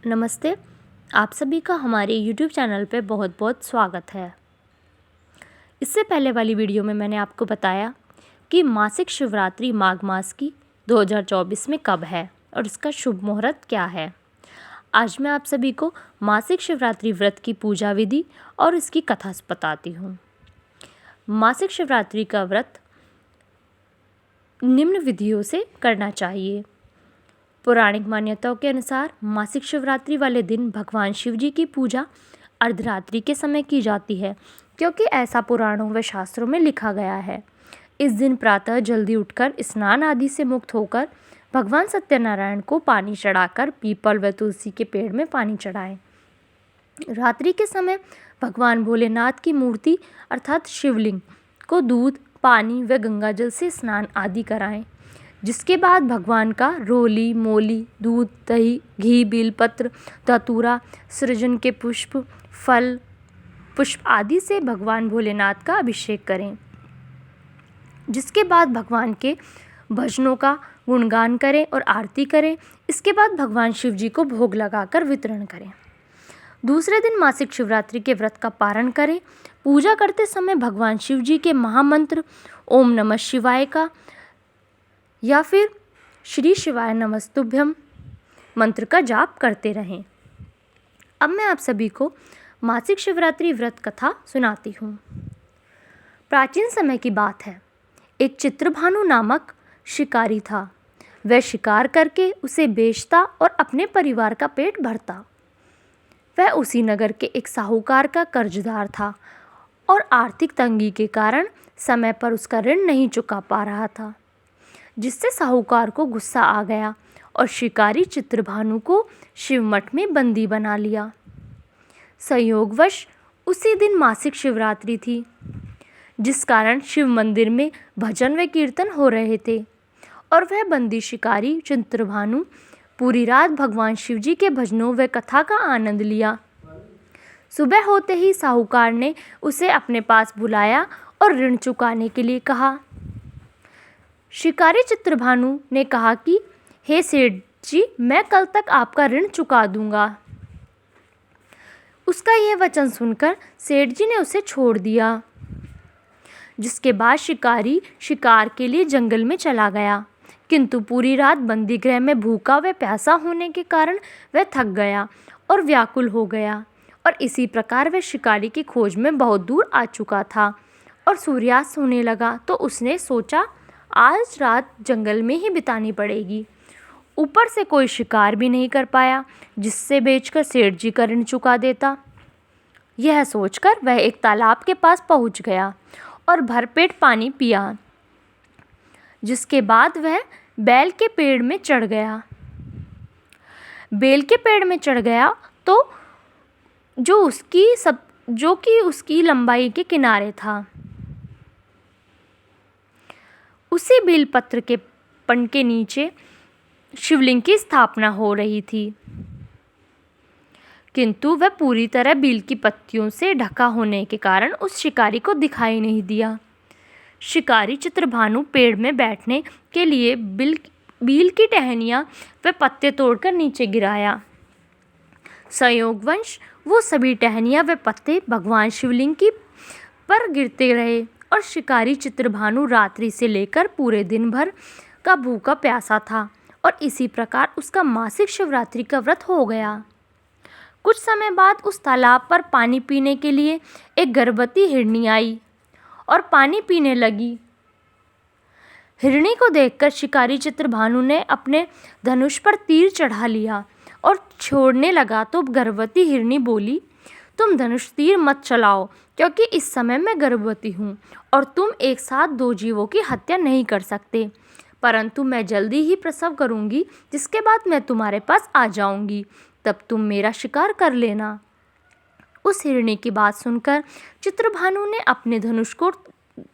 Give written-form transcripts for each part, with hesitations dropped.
नमस्ते। आप सभी का हमारे YouTube चैनल पे बहुत बहुत स्वागत है। इससे पहले वाली वीडियो में मैंने आपको बताया कि मासिक शिवरात्रि माघ मास की 2024 में कब है और इसका शुभ मुहूर्त क्या है। आज मैं आप सभी को मासिक शिवरात्रि व्रत की पूजा विधि और इसकी कथा बताती हूँ। मासिक शिवरात्रि का व्रत निम्न विधियों से करना चाहिए। पौराणिक मान्यताओं के अनुसार मासिक शिवरात्रि वाले दिन भगवान शिव जी की पूजा अर्धरात्रि के समय की जाती है, क्योंकि ऐसा पुराणों व शास्त्रों में लिखा गया है। इस दिन प्रातः जल्दी उठकर स्नान आदि से मुक्त होकर भगवान सत्यनारायण को पानी चढ़ाकर पीपल व तुलसी के पेड़ में पानी चढ़ाएं। रात्रि के समय भगवान भोलेनाथ की मूर्ति अर्थात शिवलिंग को दूध, पानी व गंगा जल से स्नान आदि कराएं। जिसके बाद भगवान का रोली, मोली, दूध, दही, घी, बेलपत्र, धतूरा, सृजन के पुष्प, फल, पुष्प आदि से भगवान भोलेनाथ का अभिषेक करें। जिसके बाद भगवान के भजनों का गुणगान करें और आरती करें। इसके बाद भगवान शिव जी को भोग लगाकर वितरण करें। दूसरे दिन मासिक शिवरात्रि के व्रत का पारण करें। पूजा करते समय भगवान शिव जी के महामंत्र ओम नमः शिवाय का या फिर श्री शिवाय नमस्तुभ्यम मंत्र का जाप करते रहें। अब मैं आप सभी को मासिक शिवरात्रि व्रत कथा सुनाती हूँ। प्राचीन समय की बात है। एक चित्रभानु नामक शिकारी था। वह शिकार करके उसे बेचता और अपने परिवार का पेट भरता। वह उसी नगर के एक साहूकार का कर्जदार था और आर्थिक तंगी के कारण समय पर उसका ऋण नहीं चुका पा रहा था, जिससे साहूकार को गुस्सा आ गया और शिकारी चित्रभानु को शिव मठ में बंदी बना लिया। संयोगवश उसी दिन मासिक शिवरात्रि थी, जिस कारण शिव मंदिर में भजन व कीर्तन हो रहे थे और वह बंदी शिकारी चित्रभानु पूरी रात भगवान शिव जी के भजनों व कथा का आनंद लिया। सुबह होते ही साहूकार ने उसे अपने पास बुलाया और ऋण चुकाने के लिए कहा। शिकारी चित्रभानु ने कहा कि हे सेठ जी, मैं कल तक आपका ऋण चुका दूंगा। उसका यह वचन सुनकर सेठ जी ने उसे छोड़ दिया। जिसके बाद शिकारी शिकार के लिए जंगल में चला गया, किंतु पूरी रात बंदी गृह में भूखा व प्यासा होने के कारण वह थक गया और व्याकुल हो गया और इसी प्रकार वह शिकारी की खोज में बहुत दूर आ चुका था और सूर्यास्त होने लगा। तो उसने सोचा आज रात जंगल में ही बितानी पड़ेगी। ऊपर से कोई शिकार भी नहीं कर पाया जिससे बेचकर सेठ जी का ऋण चुका देता। यह सोचकर वह एक तालाब के पास पहुंच गया और भरपेट पानी पिया। जिसके बाद वह बेल के पेड़ में चढ़ गया। बेल के पेड़ में चढ़ गया तो जो कि उसकी लंबाई के किनारे था। उसी बेलपत्र के पन के नीचे शिवलिंग की स्थापना हो रही थी, किंतु वह पूरी तरह बेल की पत्तियों से ढका होने के कारण उस शिकारी को दिखाई नहीं दिया। शिकारी चित्रभानु पेड़ में बैठने के लिए बील की टहनियाँ व पत्ते तोड़कर नीचे गिराया। संयोगवश वो सभी टहनियाँ व पत्ते भगवान शिवलिंग की पर गिरते रहे और शिकारी चित्रभानु रात्रि से लेकर पूरे दिन भर का भूखा प्यासा था और इसी प्रकार उसका मासिक शिवरात्रि का व्रत हो गया। कुछ समय बाद उस तालाब पर पानी पीने के लिए एक गर्भवती हिरनी आई और पानी पीने लगी। हिरनी को देखकर शिकारी चित्रभानु ने अपने धनुष पर तीर चढ़ा लिया और छोड़ने लगा तो गर्भवती हिरनी बोली, तुम धनुष तीर मत चलाओ, क्योंकि इस समय मैं गर्भवती हूँ और तुम एक साथ दो जीवों की हत्या नहीं कर सकते, परंतु मैं जल्दी ही प्रसव करूँगी, जिसके बाद मैं तुम्हारे पास आ जाऊँगी, तब तुम मेरा शिकार कर लेना। उस हिरनी की बात सुनकर चित्रभानु ने अपने धनुष को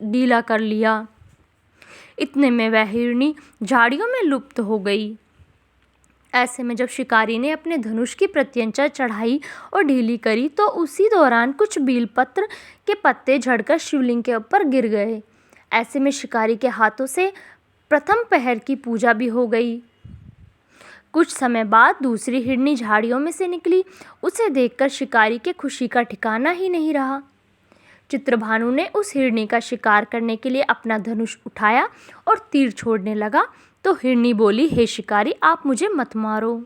ढीला कर लिया। इतने में वह हिरनी झाड़ियों में लुप्त हो गई। ऐसे में जब शिकारी ने अपने धनुष की प्रत्यंचा चढ़ाई और ढीली करी तो उसी दौरान कुछ बेलपत्र के पत्ते झड़कर शिवलिंग के ऊपर गिर गए। ऐसे में शिकारी के हाथों से प्रथम पहर की पूजा भी हो गई। कुछ समय बाद दूसरी हिरनी झाड़ियों में से निकली। उसे देखकर शिकारी के खुशी का ठिकाना ही नहीं रहा। चित्रभानु ने उस हिरनी का शिकार करने के लिए अपना धनुष उठाया और तीर छोड़ने लगा तो हिरनी बोली, हे शिकारी, आप मुझे मत मारो।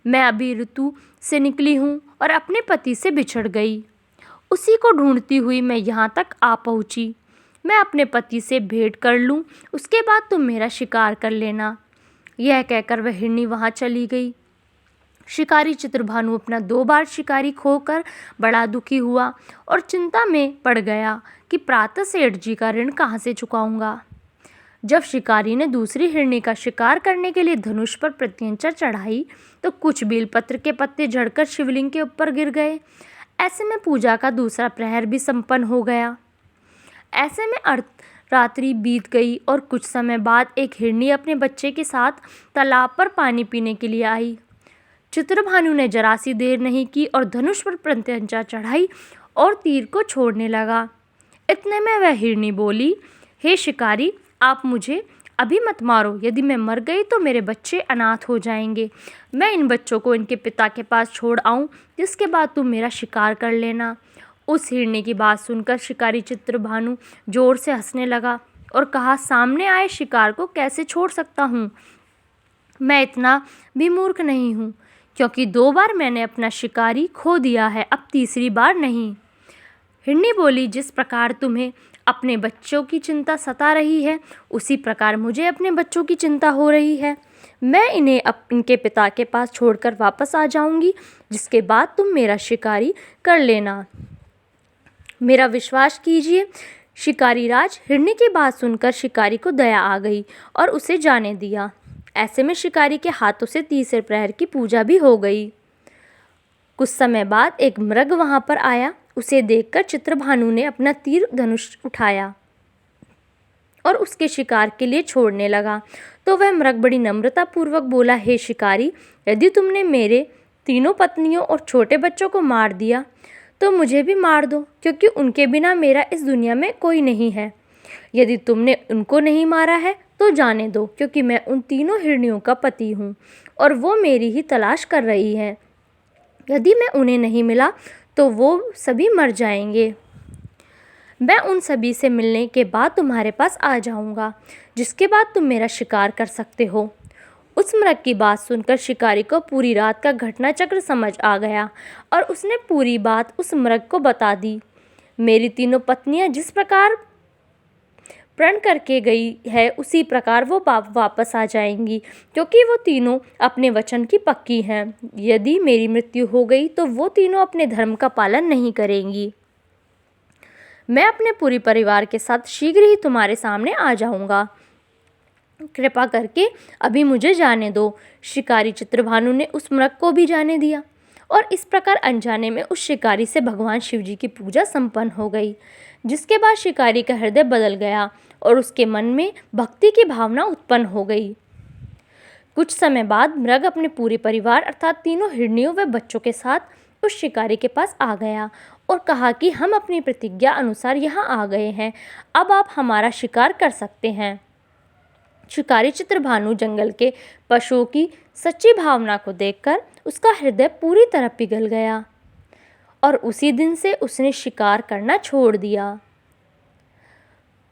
मैं अभी ऋतु से निकली हूँ और अपने पति से बिछड़ गई। उसी को ढूंढती हुई मैं यहाँ तक आ पहुँची। मैं अपने पति से भेंट कर लूँ, उसके बाद तुम मेरा शिकार कर लेना। यह कहकर वह हिरनी वहाँ चली गई। शिकारी चित्रभानु अपना 2 बार शिकारी खोकर बड़ा दुखी हुआ और चिंता में पड़ गया कि प्रातः सेठ जी का ऋण कहाँ से चुकाऊंगा। जब शिकारी ने दूसरी हिरनी का शिकार करने के लिए धनुष पर प्रत्यंचा चढ़ाई तो कुछ बेलपत्र के पत्ते झड़कर शिवलिंग के ऊपर गिर गए। ऐसे में पूजा का दूसरा प्रहर भी संपन्न हो गया। ऐसे में रात्रि बीत गई और कुछ समय बाद एक हिरनी अपने बच्चे के साथ तालाब पर पानी पीने के लिए आई। चित्रभानु ने जरा सी देर नहीं की और धनुष पर प्रत्यंचा चढ़ाई और तीर को छोड़ने लगा। इतने में वह हिरनी बोली, हे शिकारी, आप मुझे अभी मत मारो। यदि मैं मर गई तो मेरे बच्चे अनाथ हो जाएंगे। मैं इन बच्चों को इनके पिता के पास छोड़ आऊं, जिसके बाद तुम मेरा शिकार कर लेना। उस हिरनी की बात सुनकर शिकारी चित्रभानु जोर से हंसने लगा और कहा, सामने आए शिकार को कैसे छोड़ सकता हूँ। मैं इतना भी मूर्ख नहीं हूँ, क्योंकि 2 बार मैंने अपना शिकारी खो दिया है, अब तीसरी बार नहीं। हिरनी बोली, जिस प्रकार तुम्हें अपने बच्चों की चिंता सता रही है, उसी प्रकार मुझे अपने बच्चों की चिंता हो रही है। मैं इन्हें इनके पिता के पास छोड़कर वापस आ जाऊंगी, जिसके बाद तुम मेरा शिकारी कर लेना। मेरा विश्वास कीजिए शिकारी राज। हिरनी की बात सुनकर शिकारी को दया आ गई और उसे जाने दिया। ऐसे में शिकारी के हाथों से तीसरे प्रहर की पूजा भी हो गई। कुछ समय बाद एक मृग वहां पर आया। उसे देखकर चित्रभानु ने अपना तीर धनुष उठाया और उसके शिकार के लिए छोड़ने लगा तो वह मृग बड़ी नम्रतापूर्वक बोला, हे शिकारी, यदि तुमने मेरे 3 पत्नियों और छोटे बच्चों को मार दिया तो मुझे भी मार दो, क्योंकि उनके बिना मेरा इस दुनिया में कोई नहीं है। यदि तुमने उनको नहीं मारा है तो जाने दो, क्योंकि मैं उन 3 हिरनियों का पति हूँ और वो मेरी ही तलाश कर रही हैं। यदि मैं उन्हें नहीं मिला तो वो सभी मर जाएंगे। मैं उन सभी से मिलने के बाद तुम्हारे पास आ जाऊंगा, जिसके बाद तुम मेरा शिकार कर सकते हो। उस मृग की बात सुनकर शिकारी को पूरी रात का घटनाचक्र समझ आ गया और उसने पूरी बात उस मृग को बता दी। मेरी 3 पत्नियां जिस प्रकार प्रण करके गई है, उसी प्रकार वो वापस आ जाएंगी, क्योंकि वो 3 अपने वचन की पक्की हैं। यदि मेरी मृत्यु हो गई तो वो 3 अपने धर्म का पालन नहीं करेंगी। मैं अपने पूरे परिवार के साथ शीघ्र ही तुम्हारे सामने आ जाऊंगा। कृपा करके अभी मुझे जाने दो। शिकारी चित्रभानु ने उस मृग को भी जाने दिया और इस प्रकार अनजाने में उस शिकारी से भगवान शिव जी की पूजा संपन्न हो गई, जिसके बाद शिकारी का हृदय बदल गया और उसके मन में भक्ति की भावना उत्पन्न हो गई। कुछ समय बाद मृग अपने पूरे परिवार अर्थात 3 हिरनियों व बच्चों के साथ उस शिकारी के पास आ गया और कहा कि हम अपनी प्रतिज्ञा अनुसार यहाँ आ गए हैं, अब आप हमारा शिकार कर सकते हैं। शिकारी चित्रभानु जंगल के पशुओं की सच्ची भावना को देखकर उसका हृदय पूरी तरह पिघल गया और उसी दिन से उसने शिकार करना छोड़ दिया।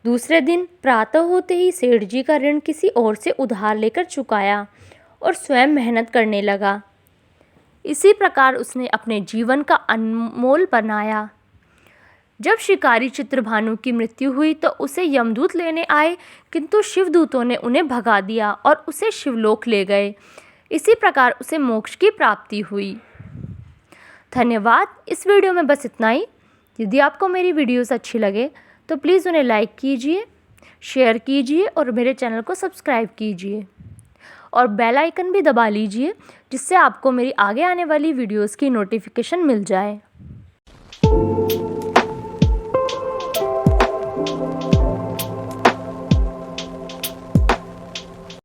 दूसरे दिन प्रातः होते ही सेठ जी का ऋण किसी और से उधार लेकर चुकाया और स्वयं मेहनत करने लगा। इसी प्रकार उसने अपने जीवन का अनमोल बनाया। जब शिकारी चित्रभानु की मृत्यु हुई तो उसे यमदूत लेने आए, किंतु शिवदूतों ने उन्हें भगा दिया और उसे शिवलोक ले गए। इसी प्रकार उसे मोक्ष की प्राप्ति हुई। धन्यवाद। इस वीडियो में बस इतना ही। यदि आपको मेरी वीडियोस अच्छी लगे तो प्लीज़ उन्हें लाइक कीजिए, शेयर कीजिए और मेरे चैनल को सब्सक्राइब कीजिए और बेल आइकन भी दबा लीजिए, जिससे आपको मेरी आगे आने वाली वीडियोस की नोटिफिकेशन मिल जाए।